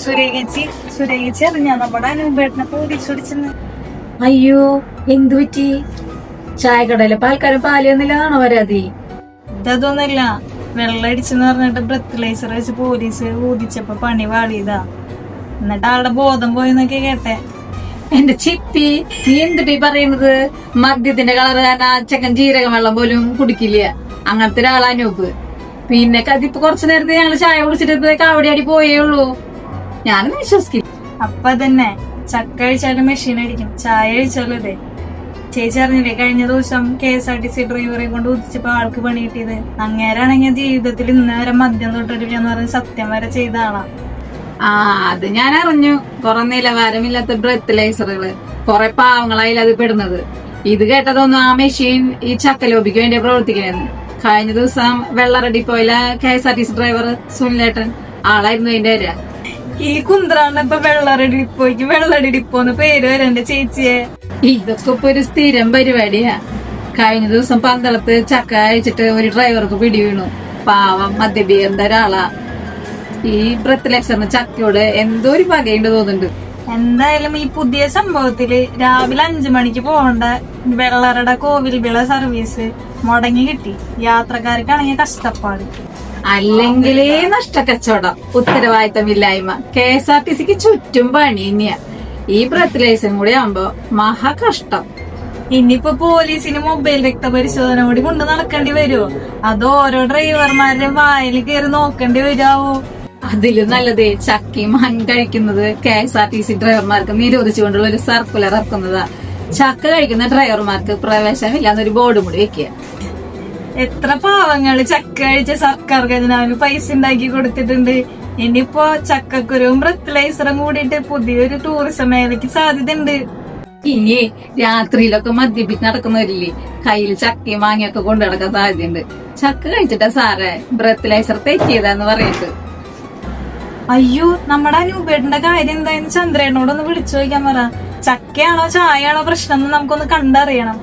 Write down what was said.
സുരേഖിച്ചി അറിഞ്ഞ നമ്മുടെ അനുപേട്ടനെ പോലീസ് പിടിച്ചെന്ന്. അയ്യോ, എന്തു പറ്റി? ചായക്കടയിലെ പാൽക്കാരൻ പാല് തന്നില്ലാണോ പരാതി? ഇതൊന്നുമില്ല, വെള്ളടിച്ചെന്ന് പറഞ്ഞിട്ട് ബ്രത്ത്ലൈസർ വെച്ച് പോലീസ് ഊതിച്ചപ്പോ പണി പാളിയതാ. എന്നിട്ട് ആളുടെ ബോധം പോയെന്നൊക്കെ കേട്ടെ. എന്റെ ചിപ്പി, നീ എന്തിട്ടീ പറയുന്നത്? മദ്യത്തിന്റെ കളർ കാരണം ആ ചെക്കൻ ജീരകം വെള്ളം പോലും കുടിക്കില്ല. അങ്ങനത്തെ ഒരാളാ അനൂപ്. പിന്നെ ഇപ്പൊ കുറച്ചു നേരത്തെ ഞങ്ങള് ചായ കുടിച്ചിട്ട് കാവടിയാടി പോയേ ഉള്ളൂ. ഞാനൊന്നും വിശ്വസിക്കില്ല. അപ്പൊ തന്നെ ചക്ക കഴിച്ചാലും മെഷീൻ അടിക്കും, ചായ കഴിച്ചാലും അതെ. ചേച്ചി അറിഞ്ഞില്ലേ, കഴിഞ്ഞ ദിവസം KSRTC ഡ്രൈവറെ കൊണ്ട് ഉദിച്ചപ്പോ ആൾക്ക് പണി കിട്ടിയത്? അങ്ങേരാണെങ്കിൽ ജീവിതത്തിൽ ഇന്ന് വരെ മദ്യം തൊട്ടിട്ടില്ല എന്ന് പറഞ്ഞ് സത്യം വരെ ചെയ്ത ആളാ. അത് ഞാൻ അറിഞ്ഞു. കുറെ നിലവാരമില്ലാത്ത ബ്രത്ത്ലൈസറുകള് കുറെ പാവങ്ങളായി അത് പെടുന്നത്. ഇത് കേട്ടതൊന്നും ആ മെഷീൻ ഈ ചക്കലോബിക്ക് വേണ്ടി പ്രവർത്തിക്കണെന്ന്. കഴിഞ്ഞ ദിവസം വെള്ളറടി പോയില്ല KSRTC ഡ്രൈവർ സുനിലേട്ടൻ, ആളായിരുന്നു അതിന്റെ വരിക. ഈ കുന്ത്രാണ് ഇപ്പൊ വെള്ളടി ഡിപ്പോന്ന് പേര് വരെ എന്റെ ചേച്ചിയെ. ഇതൊക്കെ ഇപ്പൊ ഒരു സ്ഥിരം പരിപാടിയാ. കഴിഞ്ഞ ദിവസം പന്തളത്ത് ചക്ക അയച്ചിട്ട് ഒരു ഡ്രൈവർക്ക് പിടി വീണു. പാവം മദ്യപിക്കുന്ന ഒരാളാ. ഈ ബ്രത്ത്ലൈസറിന് ചക്കയോട് എന്തോ ഒരു പകയുണ്ട് തോന്നുന്നുണ്ട്. എന്തായാലും ഈ പുതിയ സംഭവത്തില് രാവിലെ 5 മണിക്ക് പോകേണ്ട വെള്ളറട കോവിൽ വിള സർവീസ് മുടങ്ങി കിട്ടി. യാത്രക്കാർക്കാണെങ്കിൽ കഷ്ടപ്പാട്. അല്ലെങ്കിലേ നഷ്ടക്കച്ചവടം, ഉത്തരവാദിത്തമില്ലായ്മ. KSRTCക്ക് ചുറ്റും പണി തന്നെയാ. ഈ ബ്രത്ത്ലൈസറും കൂടി ആവുമ്പോ മഹാ കഷ്ടം. ഇനിയിപ്പോ പോലീസിന് മൊബൈൽ രക്തപരിശോധന കൂടി കൊണ്ട് നടക്കേണ്ടി വരുമോ? അത് ഓരോ ഡ്രൈവർമാരുടെ വായിൽ കയറി നോക്കേണ്ടി വരുമോ? അതിലും നല്ലത് ചക്കയും മാങ്ങ കഴിക്കുന്നത് KSRTC ഡ്രൈവർമാർക്ക് നിരോധിച്ചുകൊണ്ടുള്ള ഒരു സർക്കുലർ ഇറക്കുന്നതാ. ചക്ക കഴിക്കുന്ന ഡ്രൈവർമാർക്ക് പ്രവേശനമില്ലാന്നൊരു ബോർഡ് കൂടി വെക്കുക. എത്ര പാവങ്ങള് ചക്ക കഴിച്ച സർക്കാർ ഖജനാവിന് പൈസ ഉണ്ടാക്കി കൊടുത്തിട്ടുണ്ട്. ഇനിയിപ്പോ ചക്കക്കുരുവും ബ്രത്ത്ലൈസറും കൂടിയിട്ട് പുതിയൊരു ടൂറിസം മേഖലയ്ക്ക് സാധ്യതയുണ്ട്. ഇനി രാത്രിയിലൊക്കെ മദ്യപിച്ച് നടക്കുന്നവരില്ലേ, കയ്യിൽ ചക്കയും മാങ്ങയൊക്കെ കൊണ്ടു നടക്കാൻ സാധ്യതയുണ്ട്. ചക്ക കഴിച്ചിട്ടാ സാറേ ബ്രത്ത്ലൈസർ തെറ്റിയതാന്ന് പറയുന്നത്. അയ്യോ, നമ്മുടെ അനുപേട്ടന്റെ കാര്യം എന്തായെന്ന് ചന്ദ്രനോടൊന്ന് വിളിച്ചു ചോദിക്കാൻ പറ. ചക്കയാണോ ചായയാണോ പ്രശ്നം എന്ന് നമുക്കൊന്ന് കണ്ടറിയണം.